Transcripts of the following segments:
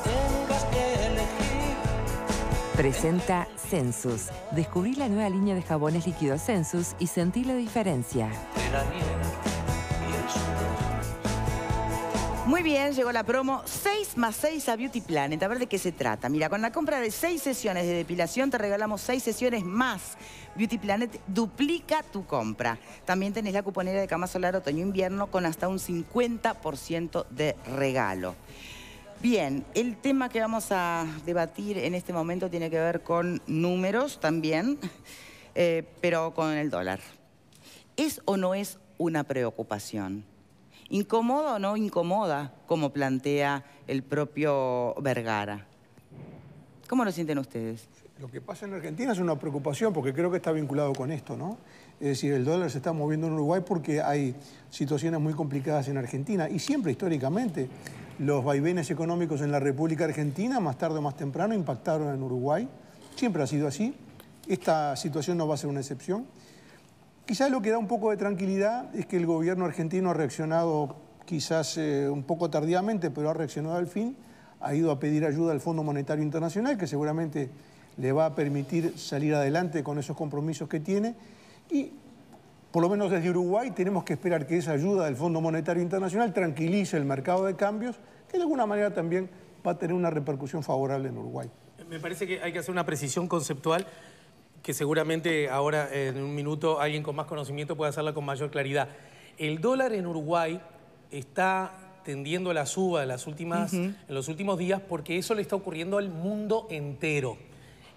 tengas que elegir. Presenta Sensus. Descubrí la nueva línea de jabones líquidos Sensus y sentí la diferencia. De la nieve y el sudor. Muy bien, llegó la promo 6+6 a Beauty Planet. A ver de qué se trata. Mira, con la compra de 6 sesiones de depilación te regalamos 6 sesiones más. Beauty Planet duplica tu compra. También tenés la cuponera de cama solar otoño-invierno con hasta un 50% de regalo. Bien, el tema que vamos a debatir en este momento tiene que ver con números también, pero con el dólar. ¿Es o no es una preocupación? ¿Incomoda o no incomoda, como plantea el propio Vergara? ¿Cómo lo sienten ustedes? Lo que pasa en Argentina es una preocupación porque creo que está vinculado con esto, ¿no? Es decir, el dólar se está moviendo en Uruguay porque hay situaciones muy complicadas en Argentina y siempre históricamente los vaivenes económicos en la República Argentina, más tarde o más temprano, impactaron en Uruguay. Siempre ha sido así. Esta situación no va a ser una excepción. Quizás lo que da un poco de tranquilidad es que el gobierno argentino ha reaccionado quizás un poco tardíamente, pero ha reaccionado al fin. Ha ido a pedir ayuda al Fondo Monetario Internacional, que seguramente le va a permitir salir adelante con esos compromisos que tiene. Y por lo menos desde Uruguay tenemos que esperar que esa ayuda del Fondo Monetario Internacional tranquilice el mercado de cambios, que de alguna manera también va a tener una repercusión favorable en Uruguay. Me parece que hay que hacer una precisión conceptual que seguramente ahora en un minuto alguien con más conocimiento puede hacerla con mayor claridad. El dólar en Uruguay está tendiendo a la suba en los últimos días porque eso le está ocurriendo al mundo entero.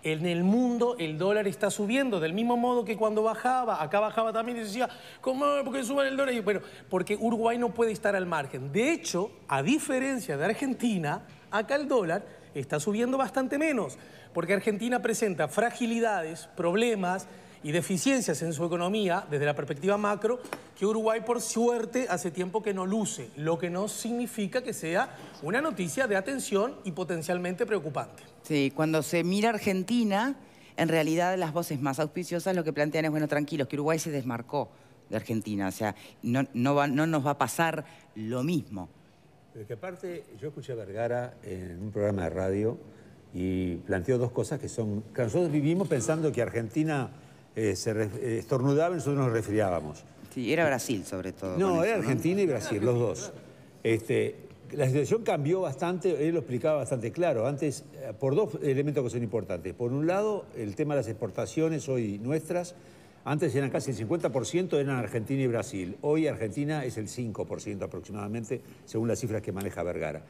En el mundo el dólar está subiendo, del mismo modo que cuando bajaba, acá bajaba también y decía, ¿cómo? ¿Por qué suben el dólar? Y bueno, porque Uruguay no puede estar al margen. De hecho, a diferencia de Argentina, acá el dólar está subiendo bastante menos, porque Argentina presenta fragilidades, problemas y deficiencias en su economía desde la perspectiva macro que Uruguay, por suerte, hace tiempo que no luce, lo que no significa que sea una noticia de atención y potencialmente preocupante. Sí, cuando se mira Argentina, en realidad las voces más auspiciosas lo que plantean es, bueno, tranquilos, que Uruguay se desmarcó de Argentina, o sea, no nos va a pasar lo mismo. Pero que aparte, yo escuché a Vergara en un programa de radio y planteó dos cosas que son... Que nosotros vivimos pensando que Argentina estornudaba y nosotros nos resfriábamos. Sí, era Brasil sobre todo. No, era eso, Argentina y Brasil, los dos. La situación cambió bastante, él lo explicaba bastante claro. Antes, por dos elementos que son importantes. Por un lado, el tema de las exportaciones hoy nuestras. Antes eran casi el 50%, eran Argentina y Brasil. Hoy Argentina es el 5% aproximadamente, según las cifras que maneja Vergara.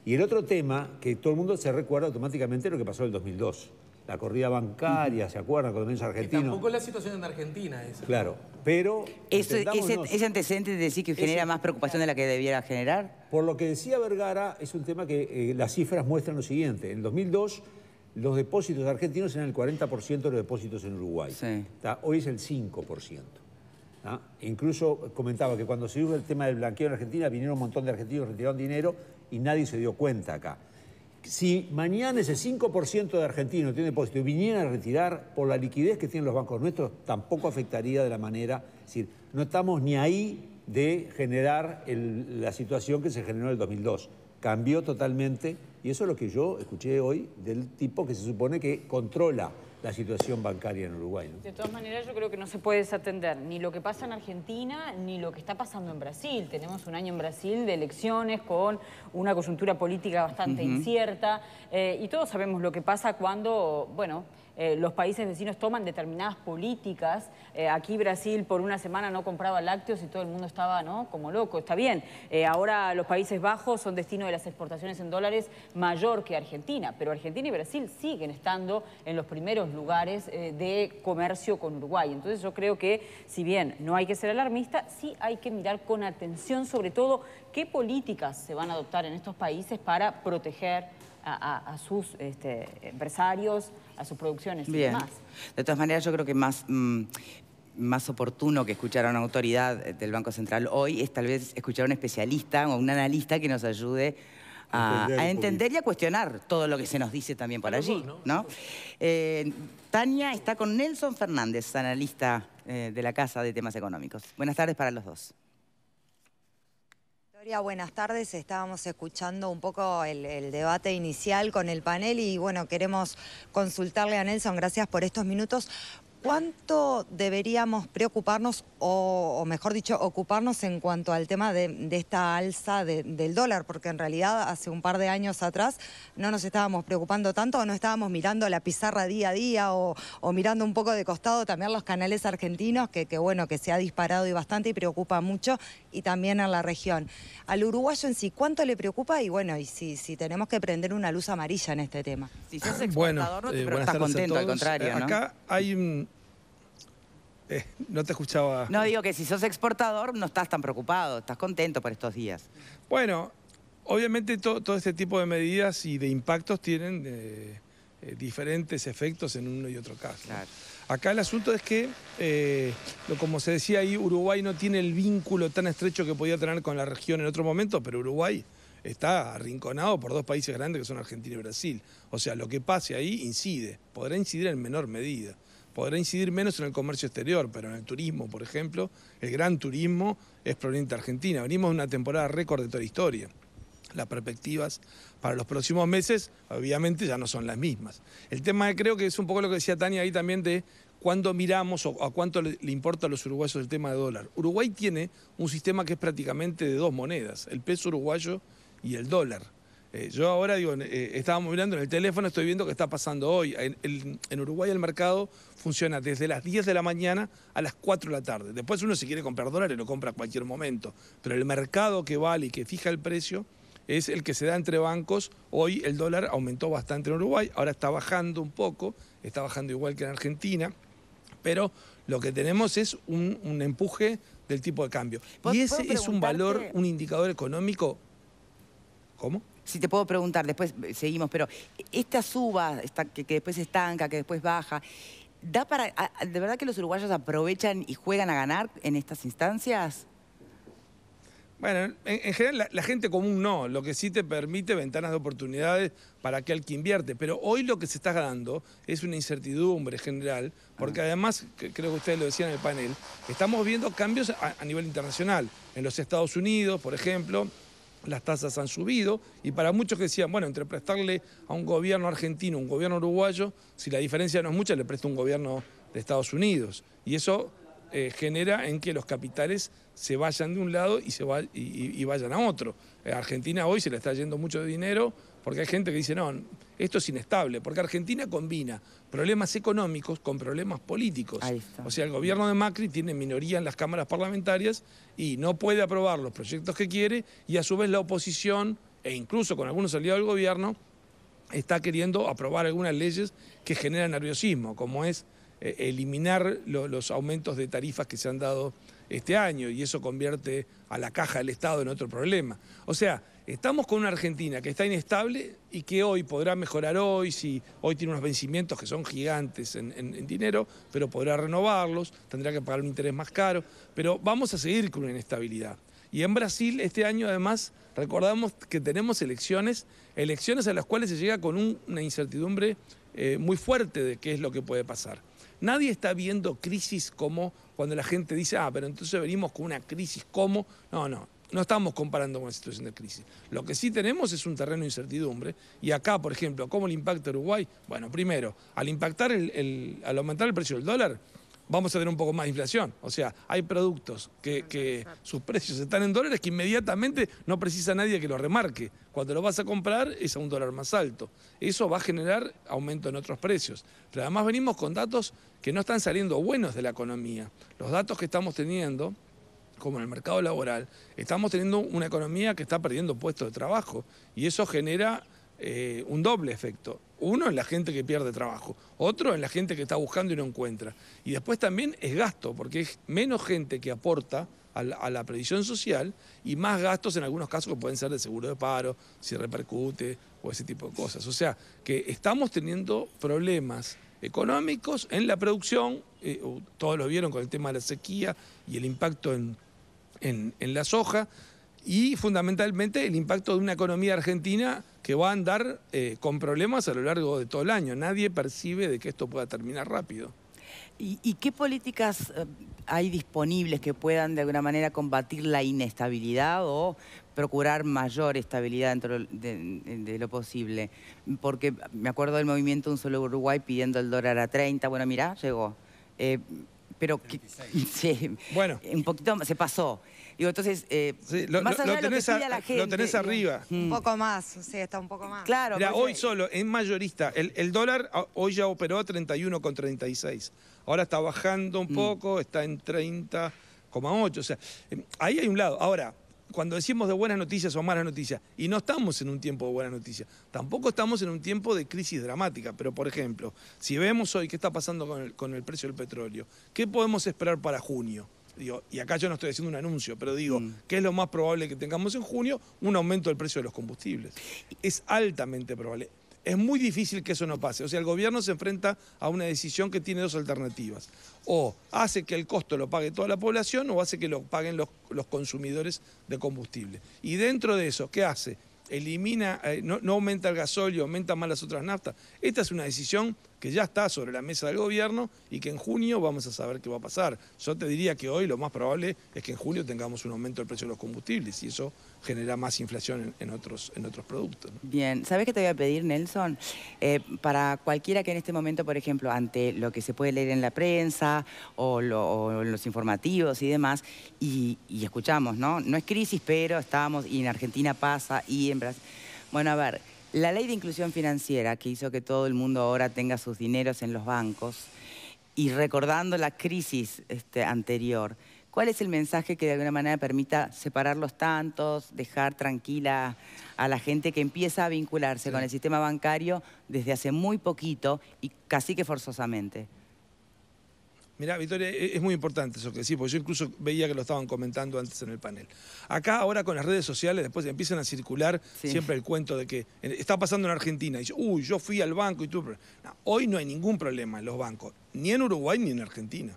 Y el otro tema, que todo el mundo se recuerda automáticamente lo que pasó en el 2002. La corrida bancaria, ¿se acuerdan? Cuando menos argentino. Que tampoco es la situación en Argentina esa. Claro, pero... ¿Ese antecedente de decir que genera más preocupación de la que debiera generar? Por lo que decía Vergara, es un tema que las cifras muestran lo siguiente. En el 2002... los depósitos argentinos eran el 40% de los depósitos en Uruguay. Sí. Hoy es el 5%. Incluso comentaba que cuando se dio el tema del blanqueo en Argentina, vinieron un montón de argentinos, retiraron dinero y nadie se dio cuenta acá. Si mañana ese 5% de argentinos tiene depósito y vinieran a retirar, por la liquidez que tienen los bancos nuestros, tampoco afectaría de la manera... Es decir, no estamos ni ahí de generar la situación que se generó en el 2002. Cambió totalmente, y eso es lo que yo escuché hoy del tipo que se supone que controla la situación bancaria en Uruguay, ¿no? De todas maneras, yo creo que no se puede desatender ni lo que pasa en Argentina ni lo que está pasando en Brasil. Tenemos un año en Brasil de elecciones con una coyuntura política bastante incierta y todos sabemos lo que pasa cuando, bueno, los países vecinos toman determinadas políticas. Aquí Brasil por una semana no compraba lácteos y todo el mundo estaba, ¿no?, como loco. Está bien, ahora los Países Bajos son destino de las exportaciones en dólares mayor que Argentina, pero Argentina y Brasil siguen estando en los primeros lugares de comercio con Uruguay. Entonces yo creo que, si bien no hay que ser alarmista, sí hay que mirar con atención sobre todo qué políticas se van a adoptar en estos países para proteger a sus empresarios, a sus producciones y demás. De todas maneras, yo creo que más oportuno que escuchar a una autoridad del Banco Central hoy es tal vez escuchar a un especialista o un analista que nos ayude a entender y a cuestionar todo lo que se nos dice también por allí, ¿no? Tania está con Nelson Fernández, analista de la Casa de Temas Económicos. Buenas tardes para los dos. Buenas tardes, estábamos escuchando un poco el debate inicial con el panel y bueno, queremos consultarle a Nelson, gracias por estos minutos. ¿Cuánto deberíamos preocuparnos o mejor dicho, ocuparnos en cuanto al tema de esta alza del dólar? Porque en realidad hace un par de años atrás no nos estábamos preocupando tanto, o no estábamos mirando la pizarra día a día o mirando un poco de costado también los canales argentinos, que bueno, que se ha disparado y bastante y preocupa mucho, y también en la región. Al uruguayo en sí, ¿cuánto le preocupa? Y bueno, y si tenemos que prender una luz amarilla en este tema. Si sos exportador, no te estás contento, al contrario, ¿no? Acá hay un... no te escuchaba. No, digo que si sos exportador no estás tan preocupado, estás contento por estos días. Bueno, obviamente todo este tipo de medidas y de impactos tienen diferentes efectos en uno y otro caso. Claro. Acá el asunto es que, como se decía ahí, Uruguay no tiene el vínculo tan estrecho que podía tener con la región en otro momento, pero Uruguay está arrinconado por dos países grandes que son Argentina y Brasil. O sea, lo que pase ahí incide, podrá incidir en menor medida. Podrá incidir menos en el comercio exterior, pero en el turismo, por ejemplo, el gran turismo es proveniente de Argentina. Venimos de una temporada récord de toda la historia. Las perspectivas para los próximos meses, obviamente, ya no son las mismas. El tema creo que es un poco lo que decía Tania ahí también de cuándo miramos o a cuánto le importa a los uruguayos el tema de dólar. Uruguay tiene un sistema que es prácticamente de dos monedas, el peso uruguayo y el dólar. Yo ahora digo, estábamos mirando en el teléfono, estoy viendo qué está pasando hoy. En Uruguay el mercado funciona desde las 10 de la mañana a las 4 de la tarde. Después uno si quiere comprar dólares lo compra a cualquier momento. Pero el mercado que vale y que fija el precio es el que se da entre bancos. Hoy el dólar aumentó bastante en Uruguay, ahora está bajando un poco, está bajando igual que en Argentina. Pero lo que tenemos es un empuje del tipo de cambio. Y ese es un valor, un indicador económico. ¿Cómo? Si te puedo preguntar, después seguimos, pero esta suba, que después estanca, que después baja, ¿da para, de verdad que los uruguayos aprovechan y juegan a ganar en estas instancias? Bueno, en general la gente común no, lo que sí te permite ventanas de oportunidades para aquel que invierte, pero hoy lo que se está dando es una incertidumbre general, porque además, creo que ustedes lo decían en el panel, estamos viendo cambios a nivel internacional. En los Estados Unidos, por ejemplo, las tasas han subido y para muchos que decían, bueno, entre prestarle a un gobierno argentino, un gobierno uruguayo, si la diferencia no es mucha, le presta un gobierno de Estados Unidos. Y eso genera en que los capitales se vayan de un lado y vayan a otro. A Argentina hoy se le está yendo mucho de dinero porque hay gente que dice, no, esto es inestable, porque Argentina combina problemas económicos con problemas políticos. O sea, el gobierno de Macri tiene minoría en las cámaras parlamentarias y no puede aprobar los proyectos que quiere, y a su vez la oposición, e incluso con algunos aliados del gobierno, está queriendo aprobar algunas leyes que generan nerviosismo, como es eliminar los aumentos de tarifas que se han dado este año, y eso convierte a la caja del Estado en otro problema. O sea, estamos con una Argentina que está inestable y que hoy podrá mejorar si hoy tiene unos vencimientos que son gigantes en dinero, pero podrá renovarlos, tendrá que pagar un interés más caro, pero vamos a seguir con una inestabilidad. Y en Brasil este año además recordamos que tenemos elecciones a las cuales se llega con una incertidumbre muy fuerte de qué es lo que puede pasar. Nadie está viendo crisis como cuando la gente dice, pero entonces venimos con una crisis como... No estamos comparando con una situación de crisis. Lo que sí tenemos es un terreno de incertidumbre. Y acá, por ejemplo, ¿cómo le impacta a Uruguay? Bueno, primero, al aumentar el precio del dólar, vamos a tener un poco más de inflación. O sea, hay productos que sus precios están en dólares que inmediatamente no precisa nadie que lo remarque. Cuando lo vas a comprar es a un dólar más alto. Eso va a generar aumento en otros precios. Pero además venimos con datos que no están saliendo buenos de la economía. Los datos que estamos teniendo, como en el mercado laboral, estamos teniendo una economía que está perdiendo puestos de trabajo, y eso genera un doble efecto. Uno en la gente que pierde trabajo, otro en la gente que está buscando y no encuentra. Y después también es gasto, porque es menos gente que aporta a la previsión social y más gastos en algunos casos que pueden ser de seguro de paro, si repercute o ese tipo de cosas. O sea, que estamos teniendo problemas económicos en la producción, todos lo vieron con el tema de la sequía y el impacto en la soja, y fundamentalmente el impacto de una economía argentina que va a andar con problemas a lo largo de todo el año. Nadie percibe de que esto pueda terminar rápido. ¿Y qué políticas hay disponibles que puedan de alguna manera combatir la inestabilidad o procurar mayor estabilidad dentro de lo posible. Porque me acuerdo del movimiento Un Solo Uruguay pidiendo el dólar a 30. Bueno, mirá, llegó. Pero sí, bueno, un poquito se pasó. Digo, entonces, sí, más allá de lo que pide la gente... Lo tenés arriba. Un poco más, sí, está un poco más. Claro. Mirá, hoy solo, en mayorista, el dólar hoy ya operó a 31,36. Ahora está bajando un poco, está en 30,8. O sea, ahí hay un lado. Ahora, cuando decimos de buenas noticias o malas noticias, y no estamos en un tiempo de buenas noticias, tampoco estamos en un tiempo de crisis dramática, pero por ejemplo, si vemos hoy qué está pasando con el precio del petróleo, ¿qué podemos esperar para junio? Digo, y acá yo no estoy haciendo un anuncio, pero digo, ¿qué es lo más probable que tengamos en junio? Un aumento del precio de los combustibles. Es altamente probable. Es muy difícil que eso no pase. O sea, el gobierno se enfrenta a una decisión que tiene dos alternativas. O hace que el costo lo pague toda la población o hace que lo paguen los consumidores de combustible. Y dentro de eso, ¿qué hace? Elimina, no aumenta el gasóleo, aumenta más las otras naftas. Esta es una decisión que ya está sobre la mesa del gobierno y que en junio vamos a saber qué va a pasar. Yo te diría que hoy lo más probable es que en junio tengamos un aumento del precio de los combustibles y eso genera más inflación en otros productos, ¿no? Bien, ¿sabés qué te voy a pedir, Nelson? Para cualquiera que en este momento, por ejemplo, ante lo que se puede leer en la prensa o en los informativos y demás, y escuchamos, ¿no? No es crisis, pero estamos, y en Argentina pasa, y en Brasil... Bueno, a ver, la ley de inclusión financiera que hizo que todo el mundo ahora tenga sus dineros en los bancos, y recordando la crisis anterior, ¿cuál es el mensaje que de alguna manera permita separar los tantos, dejar tranquila a la gente que empieza a vincularse con el sistema bancario desde hace muy poquito y casi que forzosamente? Mirá, Victoria, es muy importante eso que decís, porque yo incluso veía que lo estaban comentando antes en el panel. Acá ahora con las redes sociales después empiezan a circular siempre el cuento de que está pasando en Argentina. Y yo fui al banco y tú... No, hoy no hay ningún problema en los bancos, ni en Uruguay ni en Argentina.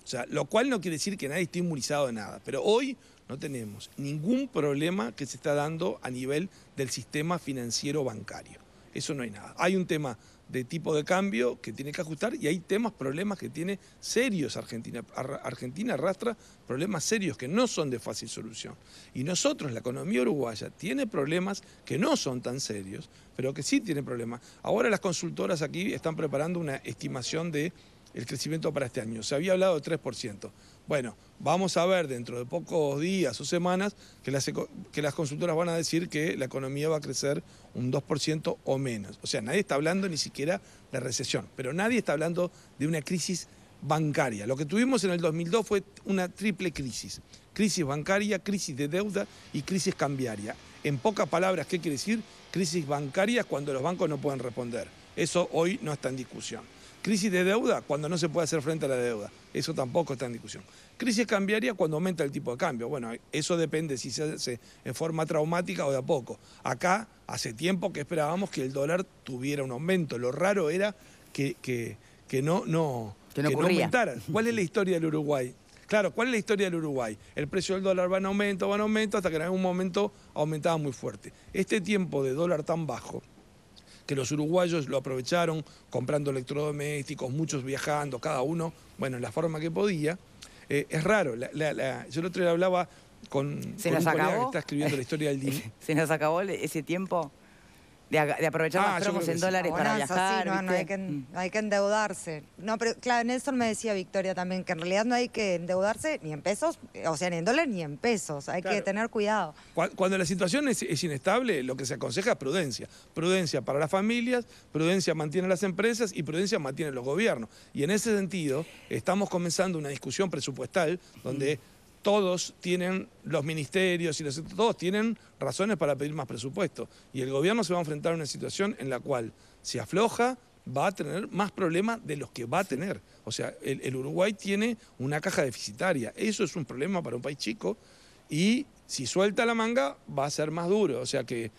O sea, lo cual no quiere decir que nadie esté inmunizado de nada, pero hoy no tenemos ningún problema que se está dando a nivel del sistema financiero bancario. Eso no hay nada. Hay un tema de tipo de cambio que tiene que ajustar y hay problemas que tiene serios Argentina. Argentina arrastra problemas serios que no son de fácil solución. Y nosotros, la economía uruguaya, tiene problemas que no son tan serios, pero que sí tiene problemas. Ahora las consultoras aquí están preparando una estimación de el crecimiento para este año. Se había hablado de 3%. Bueno, vamos a ver dentro de pocos días o semanas que las consultoras van a decir que la economía va a crecer un 2% o menos. O sea, nadie está hablando ni siquiera de recesión, pero nadie está hablando de una crisis bancaria. Lo que tuvimos en el 2002 fue una triple crisis. Crisis bancaria, crisis de deuda y crisis cambiaria. En pocas palabras, ¿qué quiere decir? Crisis bancaria cuando los bancos no pueden responder. Eso hoy no está en discusión. Crisis de deuda cuando no se puede hacer frente a la deuda. Eso tampoco está en discusión. Crisis cambiaria cuando aumenta el tipo de cambio. Bueno, eso depende si se hace en forma traumática o de a poco. Acá, hace tiempo que esperábamos que el dólar tuviera un aumento. Lo raro era que no aumentara. ¿Cuál es la historia del Uruguay? Claro, ¿cuál es la historia del Uruguay? El precio del dólar va en aumento, hasta que en algún momento aumentaba muy fuerte. Este tiempo de dólar tan bajo, que los uruguayos lo aprovecharon comprando electrodomésticos, muchos viajando, cada uno, bueno, en la forma que podía. Es raro. Yo el otro día hablaba con un colega que está escribiendo la historia del dinero. ¿Se nos acabó ese tiempo de aprovechar las promos en dólares para viajar? Sí, no hay que endeudarse. No, pero claro, Nelson me decía, Victoria, también, que en realidad no hay que endeudarse ni en pesos, o sea, ni en dólares ni en pesos. Hay que tener cuidado. Cuando la situación es inestable, lo que se aconseja es prudencia. Prudencia para las familias, prudencia mantiene las empresas y prudencia mantiene los gobiernos. Y en ese sentido, estamos comenzando una discusión presupuestal donde todos tienen, los ministerios y todos tienen razones para pedir más presupuesto. Y el gobierno se va a enfrentar a una situación en la cual, si afloja, va a tener más problemas de los que va a tener. O sea, el Uruguay tiene una caja deficitaria. Eso es un problema para un país chico y si suelta la manga va a ser más duro. O sea que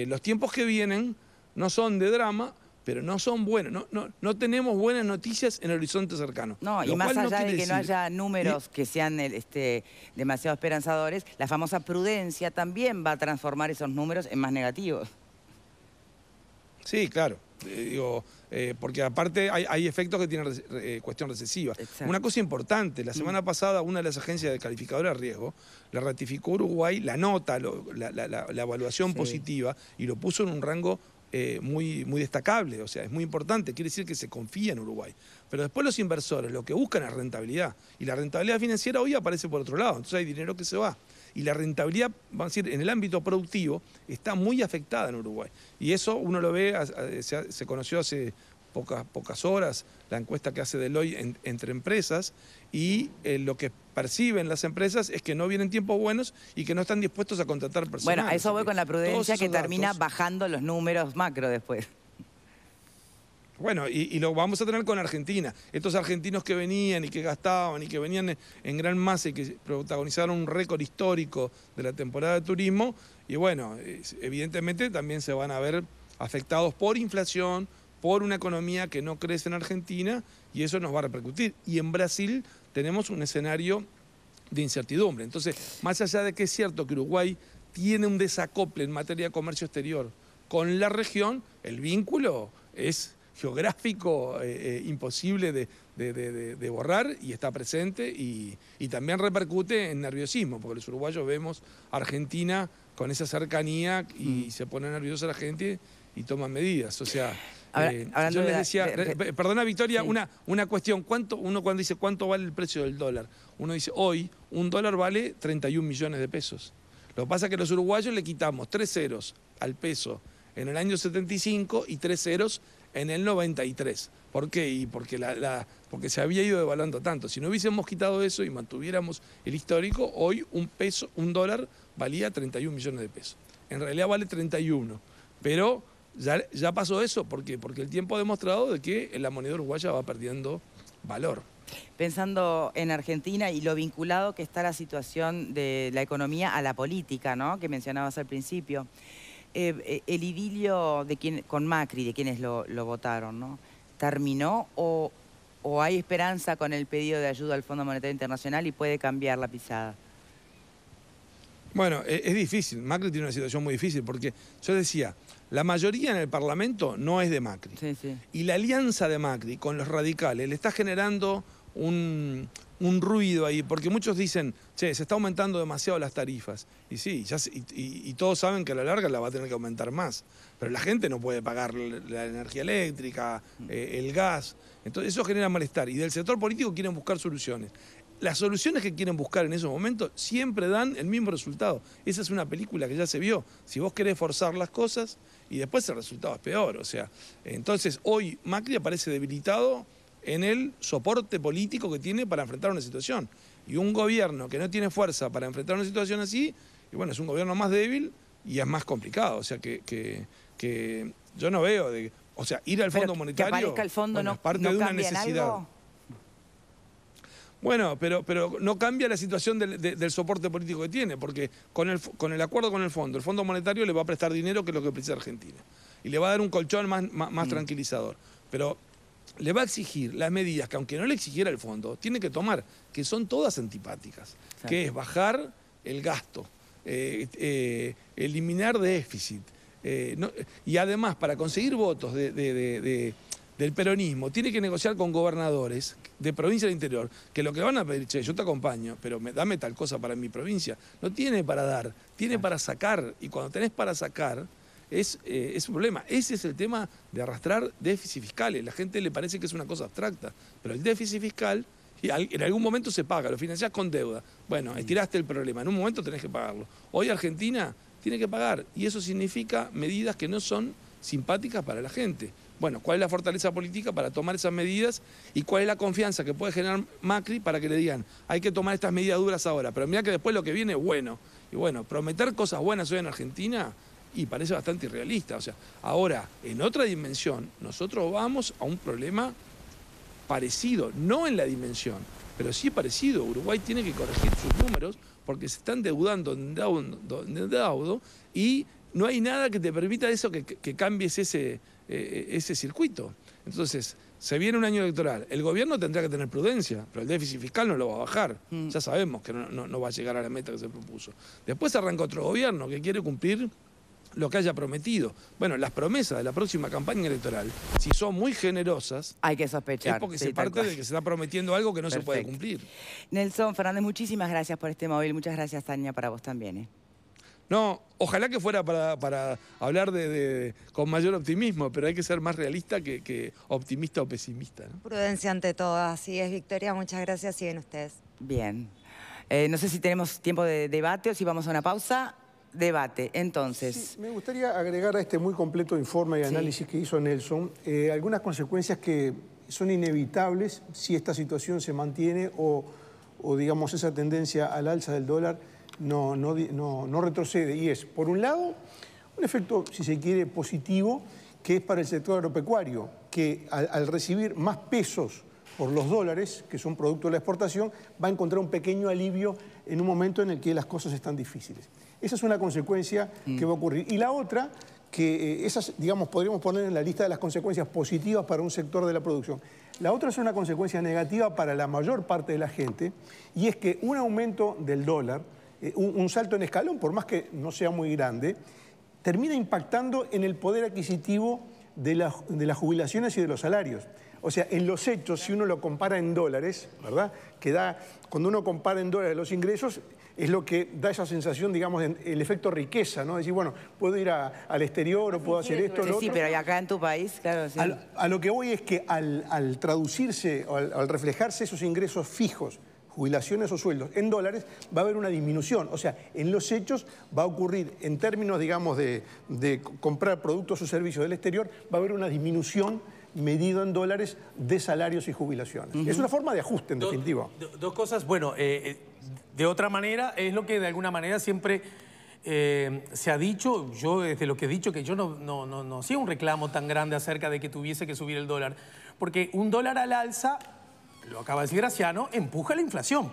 los tiempos que vienen no son de drama, pero no son buenos. No tenemos buenas noticias en el horizonte cercano. No, y más allá de que no haya números que sean demasiado esperanzadores, la famosa prudencia también va a transformar esos números en más negativos. Sí, claro. Porque aparte hay efectos que tienen cuestión recesiva. Exacto. Una cosa importante, la semana pasada una de las agencias de calificadora de riesgo le ratificó a Uruguay la nota, la evaluación positiva y lo puso en un rango muy destacable, o sea, es muy importante, quiere decir que se confía en Uruguay. Pero después los inversores lo que buscan es rentabilidad, y la rentabilidad financiera hoy aparece por otro lado, entonces hay dinero que se va. Y la rentabilidad, vamos a decir, en el ámbito productivo está muy afectada en Uruguay. Y eso uno lo ve, se conoció hace pocas horas la encuesta que hace Deloitte entre empresas, y lo que perciben las empresas es que no vienen tiempos buenos y que no están dispuestos a contratar personal. Bueno, a eso voy con la prudencia que termina datos, bajando los números macro después. Bueno, y lo vamos a tener con Argentina. Estos argentinos que venían y que gastaban y que venían en gran masa y que protagonizaron un récord histórico de la temporada de turismo, y bueno, evidentemente también se van a ver afectados por inflación, por una economía que no crece en Argentina, y eso nos va a repercutir. Y en Brasil tenemos un escenario de incertidumbre. Entonces, más allá de que es cierto que Uruguay tiene un desacople en materia de comercio exterior con la región, el vínculo es geográfico, imposible de borrar, y está presente, y también repercute en nerviosismo, porque los uruguayos vemos a Argentina con esa cercanía y se pone nerviosa la gente y toman medidas. O sea, yo les decía, perdona Victoria, sí. una cuestión, uno cuando dice cuánto vale el precio del dólar, uno dice hoy un dólar vale 31 millones de pesos. Lo que pasa es que los uruguayos le quitamos 3 ceros al peso en el año 75 y 3 ceros en el 93. ¿Por qué? Y porque se había ido devaluando tanto. Si no hubiésemos quitado eso y mantuviéramos el histórico, hoy un dólar valía 31 millones de pesos. En realidad vale 31. Pero ya pasó eso. ¿Por qué? Porque el tiempo ha demostrado de que la moneda uruguaya va perdiendo valor. Pensando en Argentina y lo vinculado que está la situación de la economía a la política, ¿no?, que mencionabas al principio. El idilio con Macri, de quienes lo votaron, ¿no?, ¿terminó o hay esperanza con el pedido de ayuda al Fondo Monetario Internacional y puede cambiar la pisada? Bueno, es difícil. Macri tiene una situación muy difícil porque, yo decía, la mayoría en el Parlamento no es de Macri. Sí, sí. Y la alianza de Macri con los radicales le está generando un ruido ahí, porque muchos dicen, che, se está aumentando demasiado las tarifas. Y sí, y todos saben que a la larga la va a tener que aumentar más. Pero la gente no puede pagar la energía eléctrica, el gas. Entonces eso genera malestar. Y del sector político quieren buscar soluciones. Las soluciones que quieren buscar en esos momentos siempre dan el mismo resultado. Esa es una película que ya se vio. Si vos querés forzar las cosas y después el resultado es peor. O sea, entonces hoy Macri aparece debilitado en el soporte político que tiene para enfrentar una situación. Y un gobierno que no tiene fuerza para enfrentar una situación así, y bueno, es un gobierno más débil y es más complicado. O sea, que yo no veo, o sea, ir al Fondo Monetario, que aparezca el fondo, bueno, no, es parte no de una cambia necesidad. ¿en algo? Bueno, pero no cambia la situación del soporte político que tiene, porque con el acuerdo con el Fondo Monetario le va a prestar dinero, que es lo que precisa Argentina. Y le va a dar un colchón más tranquilizador. Pero le va a exigir las medidas que, aunque no le exigiera el fondo, tiene que tomar, que son todas antipáticas, exacto, que es bajar el gasto, eliminar déficit, y además para conseguir votos del peronismo tiene que negociar con gobernadores de provincia del interior, que lo que van a pedir, che, yo te acompaño, pero dame tal cosa para mi provincia. No tiene para dar, tiene para sacar, y cuando tenés para sacar, es un problema. Ese es el tema de arrastrar déficit fiscales. La gente le parece que es una cosa abstracta, pero el déficit fiscal en algún momento se paga, lo financiás con deuda. Bueno, estiraste el problema, en un momento tenés que pagarlo. Hoy Argentina tiene que pagar, y eso significa medidas que no son simpáticas para la gente. Bueno, ¿cuál es la fortaleza política para tomar esas medidas? ¿Y cuál es la confianza que puede generar Macri para que le digan, hay que tomar estas medidas duras ahora, pero mira que después lo que viene es bueno? Y bueno, prometer cosas buenas hoy en Argentina, y parece bastante irrealista. O sea, ahora, en otra dimensión, nosotros vamos a un problema parecido, no en la dimensión, pero sí parecido. Uruguay tiene que corregir sus números porque se están deudando y no hay nada que te permita eso, que cambies ese circuito. Entonces, se viene un año electoral. El gobierno tendrá que tener prudencia, pero el déficit fiscal no lo va a bajar. Ya sabemos que no va a llegar a la meta que se propuso. Después arranca otro gobierno que quiere cumplir lo que haya prometido. Bueno, las promesas de la próxima campaña electoral, si son muy generosas, hay que sospechar. es porque sí, se tal parte cual. de que se está prometiendo algo que no se puede Perfecto. cumplir. Nelson Fernández, muchísimas gracias por este móvil. Muchas gracias, Tania, para vos también. No, ojalá que fuera para hablar con mayor optimismo, pero hay que ser más realista que optimista o pesimista, ¿no? Prudencia ante todo, así es, Victoria. Muchas gracias. Siguen ustedes. Bien. No sé si tenemos tiempo de debate o si vamos a una pausa. Debate, entonces. Sí, me gustaría agregar a este muy completo informe y análisis que hizo Nelson algunas consecuencias que son inevitables si esta situación se mantiene o digamos, esa tendencia al alza del dólar no retrocede. Y es, por un lado, un efecto, si se quiere, positivo, que es para el sector agropecuario, que al recibir más pesos por los dólares, que son producto de la exportación, va a encontrar un pequeño alivio en un momento en el que las cosas están difíciles. Esa es una consecuencia que va a ocurrir. Y la otra, que esas, digamos, podríamos poner en la lista de las consecuencias positivas para un sector de la producción. La otra es una consecuencia negativa para la mayor parte de la gente, y es que un aumento del dólar, un salto en escalón, por más que no sea muy grande, termina impactando en el poder adquisitivo de las jubilaciones y de los salarios. O sea, en los hechos, si uno lo compara en dólares, ¿verdad? Cuando uno compara en dólares los ingresos, es lo que da esa sensación, digamos, el efecto riqueza, ¿no? Decir, bueno, puedo ir al exterior o puedo hacer esto, lo otro. Sí, pero ¿y acá en tu país? Claro, sí. A lo que voy es que al traducirse, o al reflejarse esos ingresos fijos, jubilaciones o sueldos, en dólares, va a haber una disminución. O sea, en los hechos va a ocurrir, en términos, digamos, de comprar productos o servicios del exterior, va a haber una disminución medido en dólares de salarios y jubilaciones. Es una forma de ajuste, en definitiva. Dos cosas. Bueno, de otra manera, es lo que de alguna manera siempre se ha dicho. Yo desde lo que he dicho, que yo no hacía un reclamo tan grande acerca de que tuviese que subir el dólar. Porque un dólar al alza, lo acaba de decir Graciano, empuja la inflación.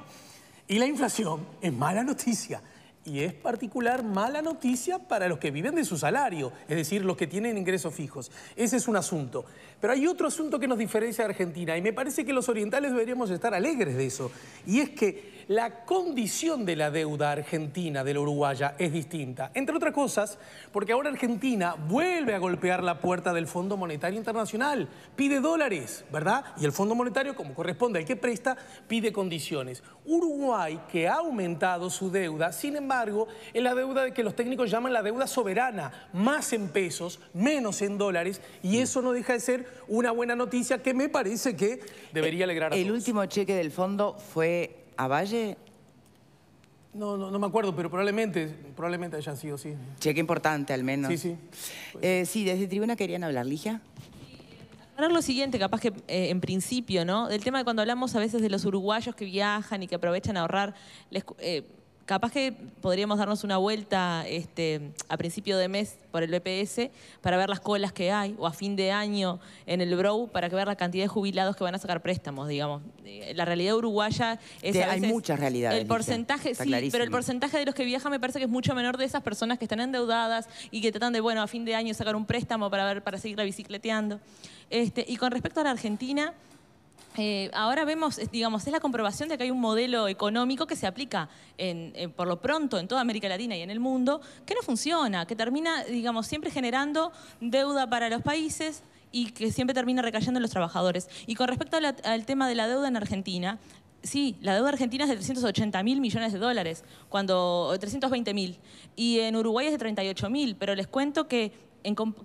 Y la inflación es mala noticia. Y es particular mala noticia para los que viven de su salario, es decir, los que tienen ingresos fijos. Ese es un asunto. Pero hay otro asunto que nos diferencia de Argentina, y me parece que los orientales deberíamos estar alegres de eso, y es que la condición de la deuda argentina de la uruguaya es distinta. Entre otras cosas, porque ahora Argentina vuelve a golpear la puerta del Fondo Monetario Internacional. Pide dólares, ¿verdad? Y el Fondo Monetario, como corresponde al que presta, pide condiciones. Uruguay, que ha aumentado su deuda, sin embargo, es la deuda de que los técnicos llaman la deuda soberana, más en pesos, menos en dólares, y eso no deja de ser una buena noticia que me parece que debería alegrar a todos. ¿El último cheque del fondo fue a Valle? No me acuerdo, pero probablemente haya sido, sí. Cheque importante, al menos. Sí, sí. Sí, desde Tribuna querían hablar, Ligia. Hablar lo siguiente, capaz que en principio, ¿no? Del tema de cuando hablamos a veces de los uruguayos que viajan y que aprovechan a ahorrar, capaz que podríamos darnos una vuelta a principio de mes por el BPS para ver las colas que hay, o a fin de año en el BROW para ver la cantidad de jubilados que van a sacar préstamos, digamos. La realidad uruguaya es a veces, hay muchas realidades. el porcentaje, Ligia, sí, clarísimo. pero el porcentaje de los que viajan me parece que es mucho menor de esas personas que están endeudadas y que tratan de, bueno, a fin de año sacar un préstamo para seguir bicicleteando. Y con respecto a la Argentina, ahora vemos, digamos, es la comprobación de que hay un modelo económico que se aplica por lo pronto en toda América Latina y en el mundo, que no funciona, que termina, digamos, siempre generando deuda para los países y que siempre termina recayendo en los trabajadores. Y con respecto al tema de la deuda en Argentina, sí, la deuda argentina es de 380.000 millones de dólares, 320.000, y en Uruguay es de 38.000, pero les cuento que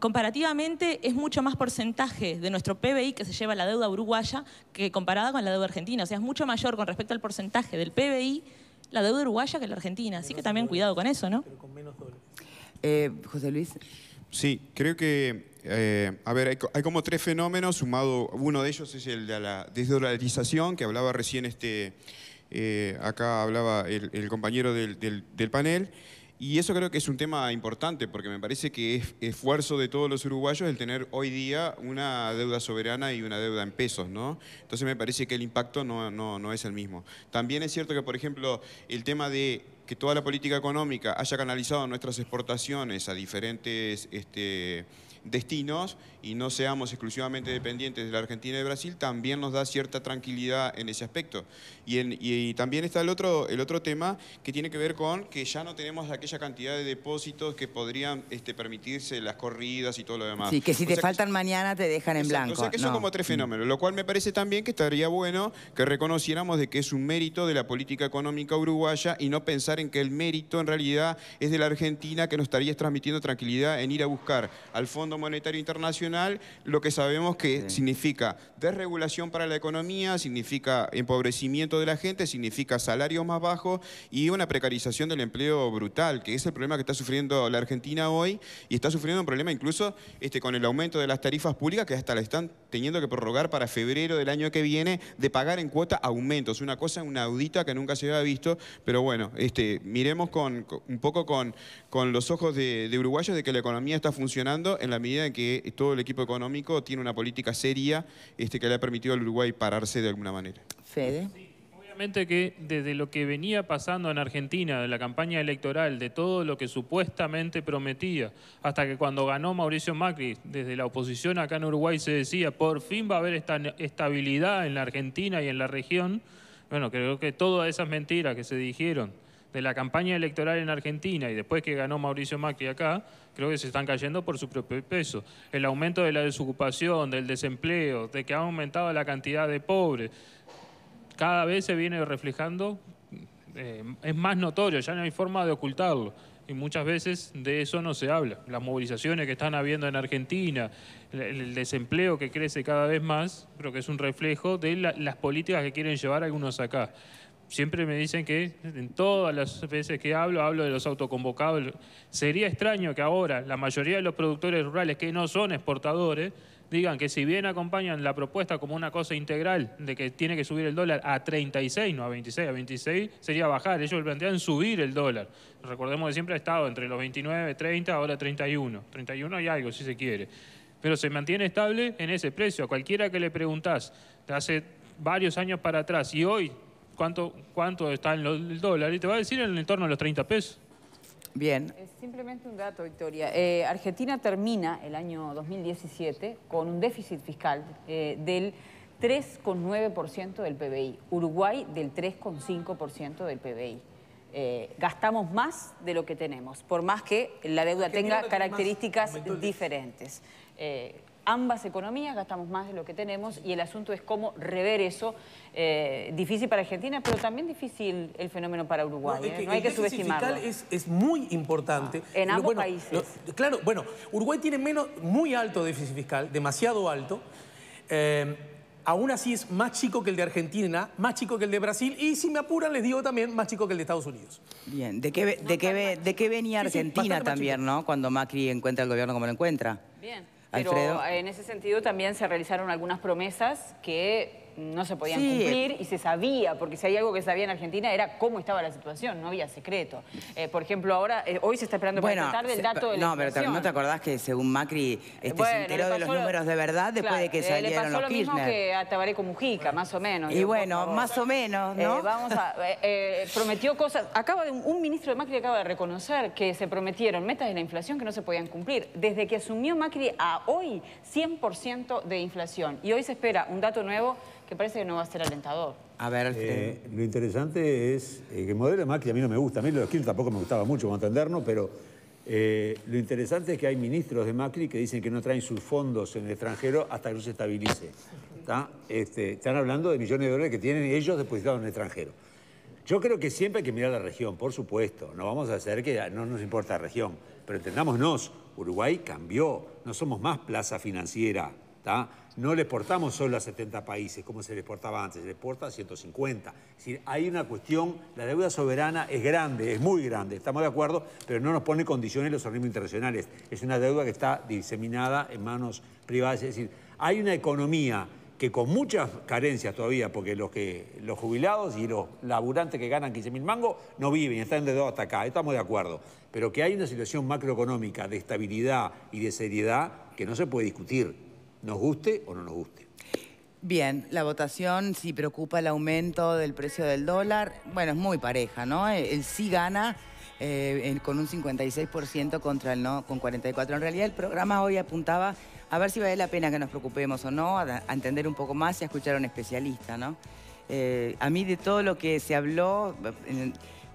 comparativamente es mucho más porcentaje de nuestro PBI que se lleva la deuda uruguaya que comparada con la deuda argentina. O sea, es mucho mayor con respecto al porcentaje del PBI la deuda uruguaya que la argentina. Así que también cuidado con eso, ¿no? Pero con menos dólares. José Luis. Sí, creo que, a ver, hay como tres fenómenos, sumado, uno de ellos es el de la desdolarización, que hablaba recién acá hablaba el compañero del panel. Y eso creo que es un tema importante porque me parece que es esfuerzo de todos los uruguayos el tener hoy día una deuda soberana y una deuda en pesos, ¿no? Entonces me parece que el impacto no es el mismo. También es cierto que, por ejemplo, el tema de que toda la política económica haya canalizado nuestras exportaciones a diferentes destinos y no seamos exclusivamente dependientes de la Argentina y de Brasil, también nos da cierta tranquilidad en ese aspecto. Y también está el otro tema que tiene que ver con que ya no tenemos aquella cantidad de depósitos que podrían permitirse las corridas y todo lo demás. Sí, que si te faltan mañana te dejan en blanco. O sea que son como tres fenómenos, lo cual me parece también que estaría bueno que reconociéramos de que es un mérito de la política económica uruguaya y no pensar en que el mérito en realidad es de la Argentina, que nos estaría transmitiendo tranquilidad en ir a buscar al Fondo Monetario Internacional lo que sabemos que significa desregulación para la economía, significa empobrecimiento de la gente, significa salarios más bajos y una precarización del empleo brutal, que es el problema que está sufriendo la Argentina hoy, y está sufriendo un problema incluso con el aumento de las tarifas públicas, que hasta la están teniendo que prorrogar para febrero del año que viene, de pagar en cuota aumentos, una cosa inaudita que nunca se había visto, pero bueno, miremos un poco con los ojos de uruguayos de que la economía está funcionando en la medida en que todo el equipo económico tiene una política seria que le ha permitido al Uruguay pararse de alguna manera. Fede. Obviamente que desde lo que venía pasando en Argentina, de la campaña electoral, de todo lo que supuestamente prometía, hasta que cuando ganó Mauricio Macri, desde la oposición acá en Uruguay se decía, por fin va a haber esta estabilidad en la Argentina y en la región. Bueno, creo que todas esas mentiras que se dijeron de la campaña electoral en Argentina y después que ganó Mauricio Macri acá, creo que se están cayendo por su propio peso. El aumento de la desocupación, del desempleo, de que ha aumentado la cantidad de pobres, cada vez se viene reflejando, es más notorio, ya no hay forma de ocultarlo. Y muchas veces de eso no se habla. Las movilizaciones que están habiendo en Argentina, el desempleo que crece cada vez más, creo que es un reflejo de las políticas que quieren llevar algunos acá. Siempre me dicen que en todas las veces que hablo de los autoconvocados. Sería extraño que ahora la mayoría de los productores rurales que no son exportadores digan que si bien acompañan la propuesta como una cosa integral de que tiene que subir el dólar a 36, no a 26, a 26 sería bajar. Ellos plantean subir el dólar. Recordemos que siempre ha estado entre los 29, 30, ahora 31. 31 hay algo, si se quiere. Pero se mantiene estable en ese precio. A cualquiera que le preguntás de hace varios años para atrás y hoy cuánto está en el dólar, y te va a decir en el entorno de los 30 pesos. Bien. Es simplemente un dato, Victoria. Argentina termina el año 2017 con un déficit fiscal del 3,9% del PBI. Uruguay del 3,5% del PBI. Gastamos más de lo que tenemos, por más que la deuda tenga características diferentes. Ambas economías gastamos más de lo que tenemos y el asunto es cómo rever eso. Difícil para Argentina, pero también difícil el fenómeno para Uruguay. No hay que subestimarlo. El déficit fiscal es muy importante. En ambos países. Claro, bueno, Uruguay tiene muy alto déficit fiscal, demasiado alto. Aún así es más chico que el de Argentina, más chico que el de Brasil y, si me apuran, les digo también, más chico que el de Estados Unidos. Bien, ¿de qué venía Argentina también, no? Cuando Macri encuentra el gobierno como lo encuentra. Bien. Alfredo. Pero en ese sentido también se realizaron algunas promesas que no se podían cumplir y se sabía, porque si hay algo que se sabía en Argentina era cómo estaba la situación, no había secreto. Por ejemplo, ahora, hoy se está esperando para esta tarde el dato de la inflación. Pero ¿no te acordás que según Macri se enteró de los números de verdad después de que salieron los Kirchner? Le pasó lo mismo que a Tabaré Mujica, más o menos. Y bueno, más o menos, ¿no? Prometió cosas. Un ministro de Macri acaba de reconocer que se prometieron metas de la inflación que no se podían cumplir. Desde que asumió Macri a hoy, 100% de inflación. Y hoy se espera un dato nuevo que parece que no va a ser alentador. A ver, Alfredo. Lo interesante es que el modelo de Macri a mí no me gusta. A mí lo de Kirchner tampoco me gustaba mucho, como entendernos, pero lo interesante es que hay ministros de Macri que dicen que no traen sus fondos en el extranjero hasta que no se estabilice. Están hablando de millones de dólares que tienen ellos depositados en el extranjero. Yo creo que siempre hay que mirar la región, por supuesto. No vamos a hacer que no nos importa la región. Pero entendámonos, Uruguay cambió. No somos más plaza financiera. No le exportamos solo a 70 países como se le exportaba antes, se le exporta a 150. Es decir, hay una cuestión, la deuda soberana es grande, es muy grande, estamos de acuerdo, pero no nos pone condiciones los organismos internacionales. Es una deuda que está diseminada en manos privadas. Es decir, hay una economía que con muchas carencias todavía, porque los jubilados y los laburantes que ganan 15.000 mangos no viven, están endeudados hasta acá, estamos de acuerdo. Pero que hay una situación macroeconómica de estabilidad y de seriedad que no se puede discutir, nos guste o no nos guste. Bien, la votación, si preocupa el aumento del precio del dólar, bueno, es muy pareja, ¿no? El sí gana con un 56% contra el no, con 44%. En realidad el programa hoy apuntaba a ver si vale la pena que nos preocupemos o no, a entender un poco más y a escuchar a un especialista, ¿no? A mí de todo lo que se habló,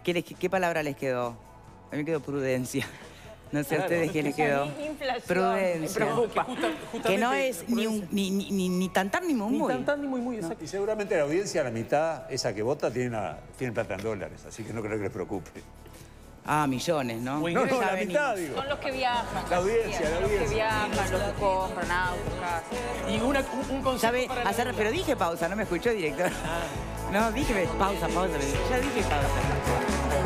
¿qué palabra les quedó? A mí me quedó prudencia. No sé a ustedes qué les quedó. Inflación. Prudencia. Me preocupa. Que no es ni tan ni muy muy. Ni tan ni muy muy, exacto. Y seguramente la audiencia, la mitad, esa que vota, tiene plata en dólares, así que no creo que les preocupe. Ah, millones, ¿no? No, la mitad, digo. Son los que viajan. La audiencia, Los que viajan, los que compran autos, casas. Y un consejo ¿Sabe para hacer? Pero dije pausa, no me escuchó, director. No, dije pausa. Ya dije pausa.